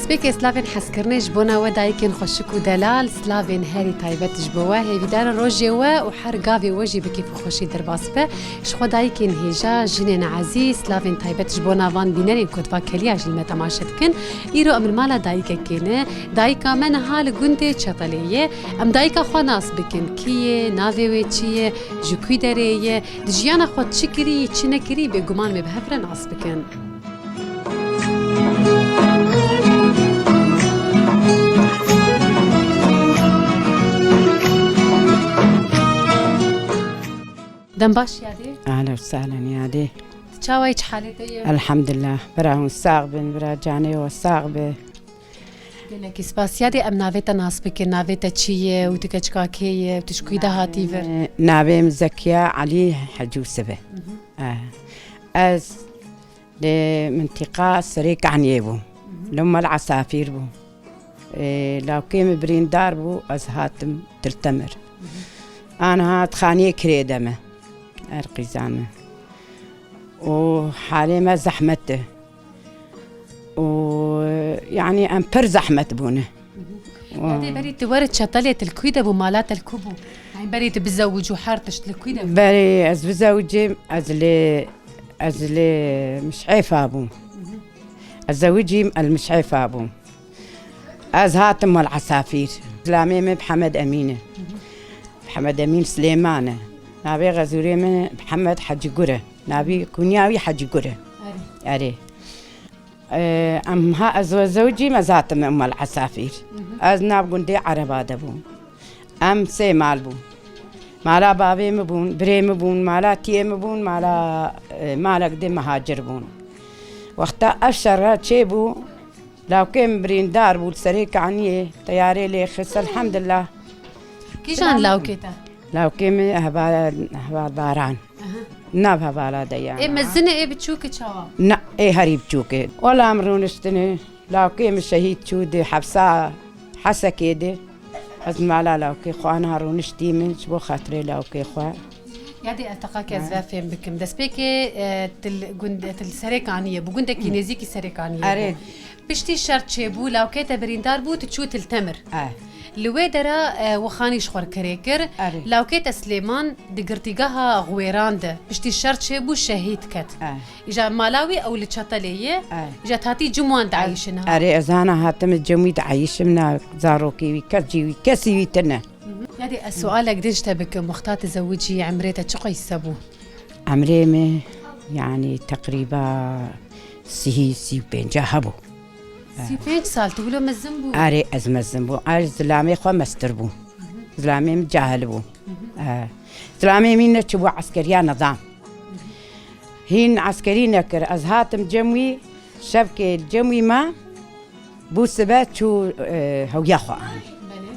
دسبيك سلافين حسكرني جبونا ودايكن خوشكو دلال سلافين هاري تايبت جبواه هيفيدار روجيوا وحرقافي وجي بكيف خوشي درباسبه شخو دايكن هيجا جنين عزيز سلافين تايبت جبونا وان بينارين كتفا كليا جلمة تماشتكن إيرو أمر مالا دايكا كينه دايكا من هال قنده چطليه أم دايكا خوا ناس بكن كيه ناوي چيه جكوي دريه دجيانا خوا چكري چنكري بگمان مبهفر ناس بكن دنباش يادي أهلا وسهلا يادي تشاويش حالتي الحمد لله براهم الساغبن برا جاني والساغبة لك سباس يادي أم نافيتا ناس بكن نافيتا تشيه وتكشكاكيه وتشكوي ده هاتيفر نابي مزكية علي حجو سبه أز لمنطقة سريك عن يبو لما العصافير بو لو كيم برين دار بو أز هاتم تلتمر أنا هات خانية كريدمة أرقيزانة وحالي ما زحمته ويعني أمبر زحمة بونه هذه بريد تورد شطلية الكويدة بمالات الكوبو يعني بريد بتزوج وحارتش الكويدة بري أز بزوجي أزلي مش عيفة أبو أزوجي المش عيفة أبو أز هاتم العصافير زلامي محمد أمينة محمد أمين سليمانة نبي غزوري من محمد حج قرة نبي كونياوي حج قرة أري أم ها زوجي مزات من أم العصافير أز ناب قندي عربا دبو أم سي مالبو مالا بابي مبون بري مبون مالا تي مبون مالا قدي مهاجر بون وقتا أشرها تشيبو لو كان برين دار بول سريك عني طياري لي خس الحمد لله كيشان لو كيتا لو كان هبال باران ناب هبالا ديان إيه مزنة إيه بتشوكي شوا نا إيه هريب تشوكي ولا أمرون اشتني لو كان الشهيد شودي حبسا حسا كيدي أزمالا لو كي خوانا هارون اشتي من شبو خاطري لو كي خوا يادي التقاك أزفافين بكم دسبيكي تل سريك عنية بوجندك كينيزيكي سريك عنية أريد بشتي شرط شيبو لو كيتا بريندار بو تشو تلتمر لويدرا وخاني شخور كريكر لو كيتا سليمان دقرتيقاها غويراند بشتي شرط شيبو شهيد كت إجا مالاوي أو لتشطلية إجا تاتي جموان تعيشنها أري أزانا هاتم الجموي تعيش منا زاروكي وكسجي وكسي ويتنا هذه السؤال قديش تبك مختات تزوجي عمريتها شقي يسبو عمري يعني تقريبا سي بين جاهبو سي بين سال تقولوا مزنبو أري أزمة زنبو أري زلامي خوا مستربو زلامي مجاهلبو زلامي مين تشبو عسكريا نظام هين عسكري نكر أزهاتم جموي شبكة جموي ما بو سبات شو هو يخوا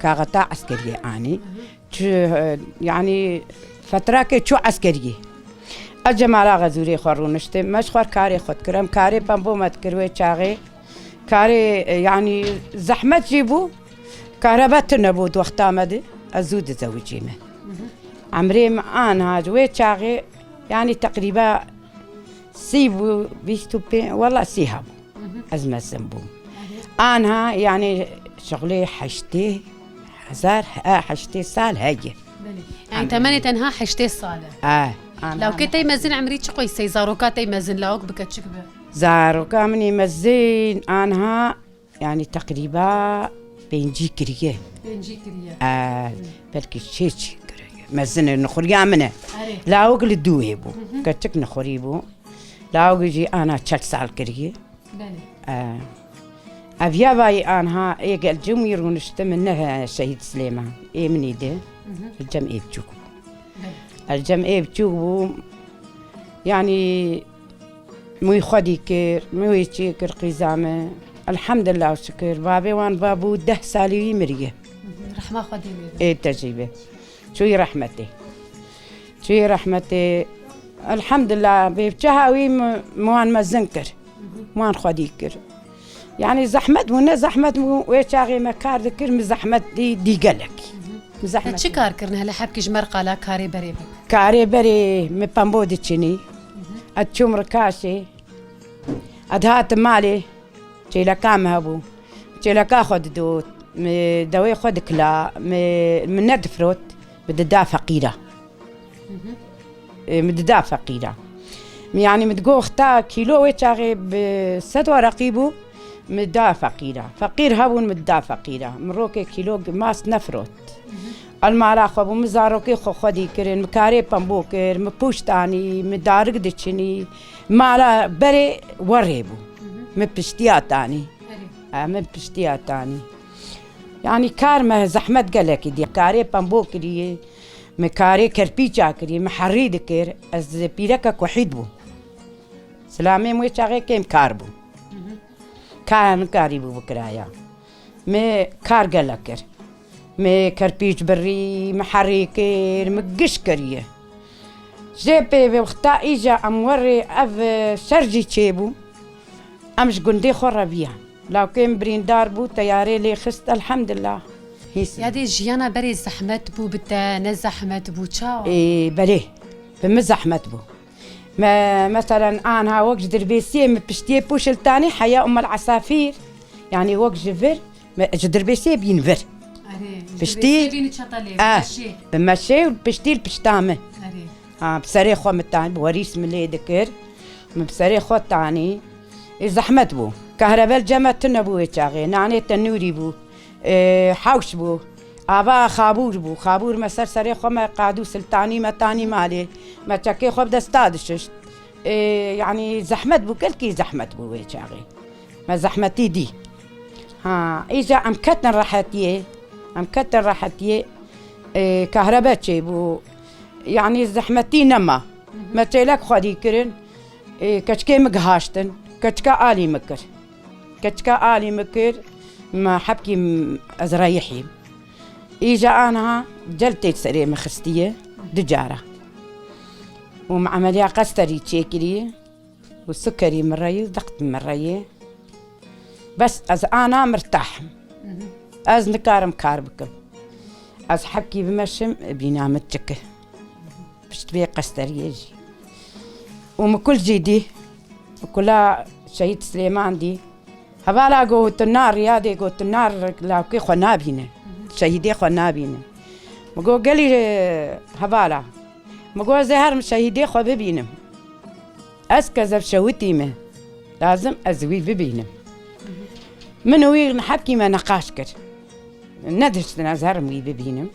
كغطاء عسكرية يعني يعني فترة كشو عسكرية أجمع غزوري خورونشت مش خور كاري خد كرم كاري بامبو ما تكروي شاغي كاري يعني زحمة جيبو كهربات نبود وقت مدي أزود زوجيمه عمري أنا جوي شاغي يعني تقريبا سيبو بيستو والله سيهابو أزمة زنبو أنا يعني شغلي حشتي هزار حشتي سال هاجي يعني تمانية تنها حشتي صالة لو كنت يمزن عمريت شقوي سي زاروكات يمزن لوك بكتشكبه زاروكا من يمزن أنها يعني تقريبا بينجي كريه بلكي شيء مزن نخريا منه لا وقل الدويبو كتشك نخريبو لا وقجي أنا 3 سال كريه أبيا باي أنها إيه الجم يرونشت منها شهيد سليمان إيه من يده الجم إيه بتشوكو الجم إيه بتشوكو يعني مو يخدي كير مو يشكر قزامة الحمد لله والشكر بابي وان بابو 10 سالي مريه رحمة خديمي إيه تجيبه شوي رحمتي الحمد لله بيبتشهاوي موان مزنكر موان خديكر يعني زحمة ويشاغي مكار ذكر مزحمة دي قالك زحمة شو كار كرنا هلا حبكي جمر قالا كاري بري مبامبودي تشيني اتشوم ركاشي ادهات مالي شي لكام هبو تشيلكا خود دوت دوي خود كلا من ندفروت بددا فقيرة مددا فقيرة يعني متقو اختا كيلو ويتاغي بسدوى رقيبو مددا فقيرة فقير هاون مددا فقيرة مروكي كيلو ماس نفروت المالا خو مزاروكي خو خدي كرين مكاري بامبوكر مبوشتاني مدارك دچني مالا بري وريبو مبشتياتاني مبشتياتاني يعني كار ما زحمت قالك دي كاري بامبوكري مكاري كربيچا كري محري دكر از بيرك وحيد بو سلامي مو چاغي كيم كاربو كان كاريبو بكرايا مي كار قالكر مي كربيج بري محريكير مقش كريه جيبي وقتا اجا اموري اف شرجي تشيبو امش قندي خورا بيها لو كان بريندار بو تياري لي خست الحمد لله يادي جيانا بري زحمت بو بتا نزحمت بو تشاو بليه بمزحمت بو ما مثلا انا وقت دربيسيه مبشتي بوشل تاني حياه ام العصافير يعني وقت جفر دربيسيه بينفر بشتي بمشي وبشتي البشتامه بسري خو متاني بوريس ملي ذكر بسري خو تاني زحمت بو كهرباء الجامعة تنبو يتاغي نعني تنوري بو حوش بو آبا خابور بو خابور ما سرسري خو ما قادو سلطاني ما تاني مالي ما تشكي خو بدا استادشش يعني زحمت بو كلكي زحمت بو يتاغي ما زحمتي دي إجا أم كتن راحتي كهرباء بو يعني زحمتي نما ما تيلك خدي كرن كشكي مقهاشتن كشكا آلي مكر كشكا آلي مكر ما حبكي أزرايحي إجا أنا جلتي سري مخستية دجارة ومعملية قستري تشيكري والسكري مرية ضغط مرية بس أز أنا مرتاح أز نكارم كاربكم أز حبكي بمشم بينام تشكه بشتبي قستري يجي ومكل جيدي وكلها شهيد سليمان دي هبالا قوت النار يادي قوت النار لاوكي خنابينه شهيدي خنابينه مقو قالي هبالا مقو زهر شهيدي خو ببينم اسكذب شوتي ما لازم ازوي ببينم من وين نحكي ما نقاشكر ندرس نزهر مي ببينم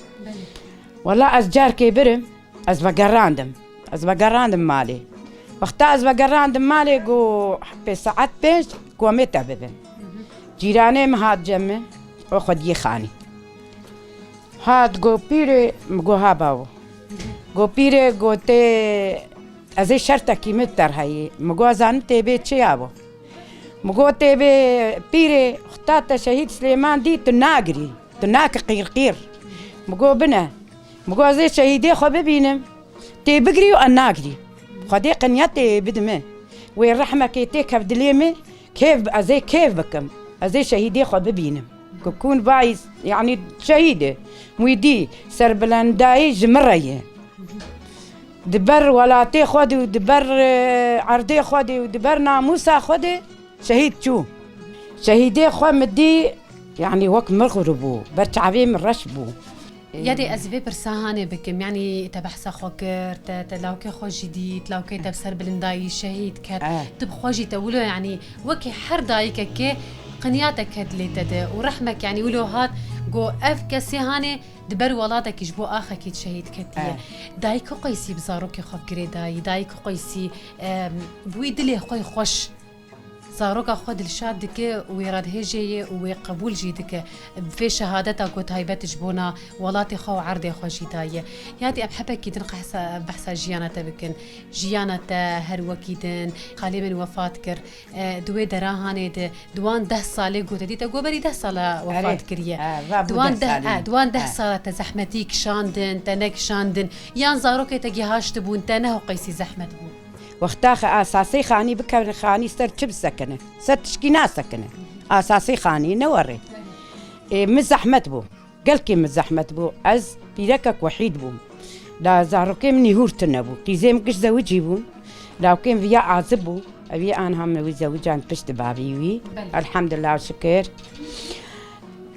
والله ازجار كبرم از بقراندم مالي وقتا از بقراندم مالي قو بساعات بيش قوميتا ببن جيراني مهات جمع وخد يخاني هاد قو بيري مقو هاباو قو بيري قو تي ازي شرطة كيمتر هاي مقو زان تيبي تشيابو مقو تيبي بيري اختاتا شهيد سليمان دي تناك قير مقو بنا مقو زي شهيدي خو ببينم تي بقري وأناقري خدي قنياتي بدمه والرحمة كيتي كيف دليمي كيف أزي كيف بكم أزي شهيدي خو ببينم كون بايز يعني شهيدة مويدي سربلانداي جمرية دبر ولاتي خودي ودبر عردي خودي ودبر ناموسا خودي شهيد شو شهيدي خو مدي يعني وقت مغربو برتعبي من رشبو يادي أزفي برساهاني بكم يعني تبحث خوكر تلاوكي خو جديد تلاوكي تبسر بلنداي شهيد كات تبخوجي تقولوا يعني وكي حر دايك كي قنياتك هاد اللي تدا ورحمك يعني ولو هاد جو اف كسيهاني دبر ولادك يجبو اخا كي شهيد كتيه دايكو قيسي بزاروكي خوف قريداي دايكو قيسي بويدلي خوي خوش زاروكا خود الشاد دك ويراد هجي وقبول جيدك في شهادتك قلت هايبت جبونا ولاتي خو عرضي خو جيداي يادي ابحبك كيدن بحث جيانا تبكن جيانا هر وكيدن خالي من وفات كر دوي دراهاني دوان 10 ساله قلت دي تقو بري 10 ساله وفات كريه دوان 10 ساله تزحمتيك شاندن تنك شاندن يان زاروكي تجي هاشت بون تنه قيسي زحمت بو واختاخ أساسي خاني بكر خاني سر تشب سكنه سر تشكينا سكنه أساسي خاني نوري مزحمت بو قال كي مزحمت بو أز بيركك وحيد بو لا زاروكي مني هورتنا بو قيزي مكش زوجي بو لو كان فيا عازبو أبي أنا هم زوجان بشت بابيوي الحمد لله والشكر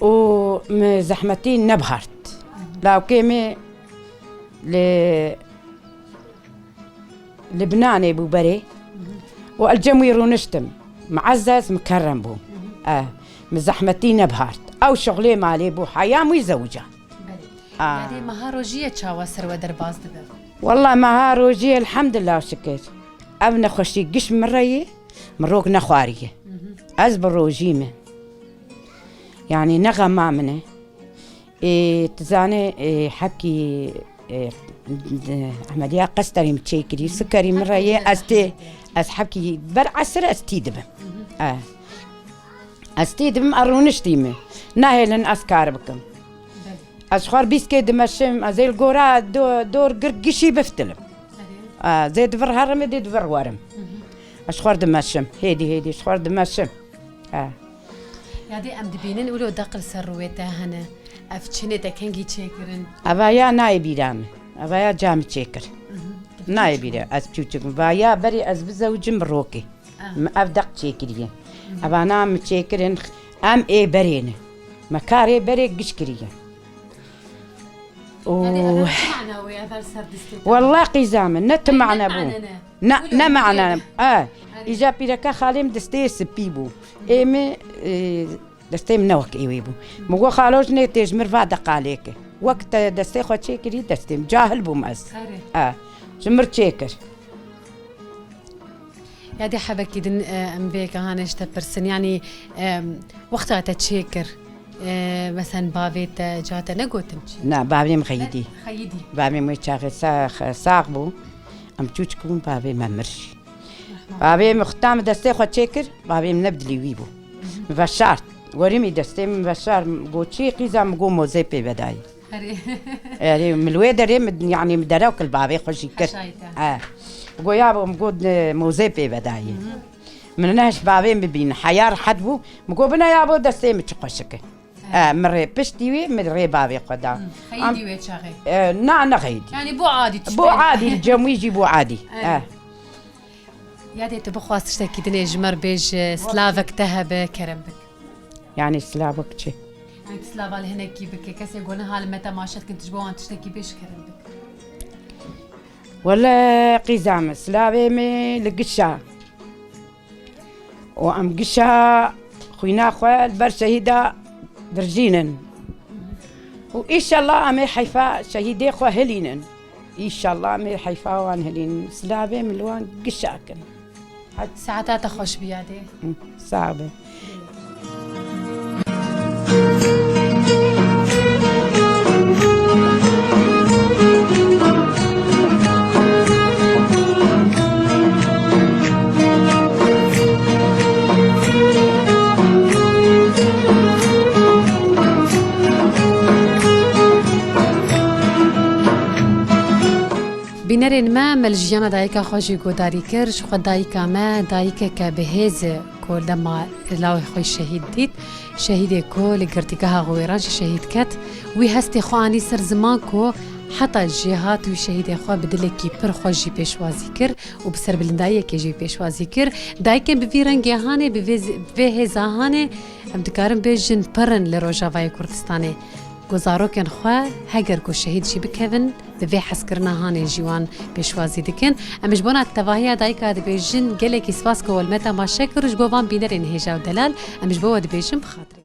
ومزحمتين نبهرت لاو كيمي لبناني بو بري والجموير ونشتم معزز مكرم بو مزحمتين نبهرت او شغلي مالي بو حياة مو زوجة يعني مهاروجية تشاوا سروا درباز دبر والله مهاروجية الحمد لله وشكر ابن خوشي قش مرية مروق نخوارية ازبر روجيمه يعني نغم مامنه تزاني حكي احمدية قستري متشيكري سكري مرية از حكي برعسر استيدبم استيدبم ارونشتيمه ناهلن اسكار بكم اشخار بيسكي دمشم زي القورا دور قرقشي بفتلم زي دفر هرم دي دفر ورم اشخار دمشم هيدي اشخار دمشم يعني ام دبينن ولو دقل سرويته هنا افتشني تكنجي تشيكرن ابايا نايبي دام ابايا جام تشيكر نايبي دا از تشوتك بايا بري از بزوج مروكي افدق تشيكريه ابانا متشيكرن ام اي برينه مكاري بري قشكريه والله قزامن نت معنا بو معنا إجا بيركا خالم دستي سبيبو إيمي دستي منوك إيويبو مو خالوش نيتيج مرفع دقاليك وقت دستي خو تشيكري دستي مجاهل بو مأس جمر تشيكر يا دي حبكي دن ام بيك هانش تبرسن يعني وقتها تشيكر مثلا بابيت جاتا نقوتم نا بابي مخيدي خيدي بابي مشاغل ساقبو ام تشوتكم بابي ممرش بابي مختام دستي خو تشيكر بابي منبدلي ويبو مبشرت وريمي دستي مبشر قوتشي قيزا مقو موزيبي بداي يعني من الويدر يعني مدروك البابي خوشي كر بقو يابو مقود موزيبي بداي من نهش بابي مبين حيار حدبو مقو بنا يابو دستي متشقشك مري بشتي مري بابي قدا خيدي ويتشاغي نا خيدي يعني بو عادي بو عادي الجموي يجي بو عادي يا دي تبو خواست تشتكي دني جمر بيج سلافك تهب كرمبك يعني سلافك شي يعني سلافا لهناكي بك كاسي يقولنا هال متى ما شات كنت جبوان تشتكي بيش كرمبك ولا قزام سلافي مي لقشا وام قشا خوينا خوال بر شهيدا درجينن وإن شاء الله أمي حيفا شهيدي خو هلينن إن شاء الله أمي حيفا وان هلين سلابي ملوان قشاكن ساعتها خوش بيادي صعبة بنرن ما ملجيانا دايكا خوشي قداري كرش خو دايكا ما دايكا كبهز كل لما لاوي خوي شهيد ديت شهيد كل قرتيكها غويران شهيد كات وي هستي خواني سر زمانكو حتى الجهات وشهيد خو بدلكي بر خوشي بيشوازي كر وبسر بلندايه كي بيشوازي كر دايكا بفيرنگي هانه بهزا هانه ام دكارم بيجن برن لروجاواي كردستاني گزاروکن خو هگر کو شهید شی بکن به حس کرنا هانه جوان پیشوازی دکن امش بنا تواهی دایکا د بیژن گله کی سواس کو ولمتا ما شکر جو وان بینر ان هجا دلال امش بود بیژن بخاطر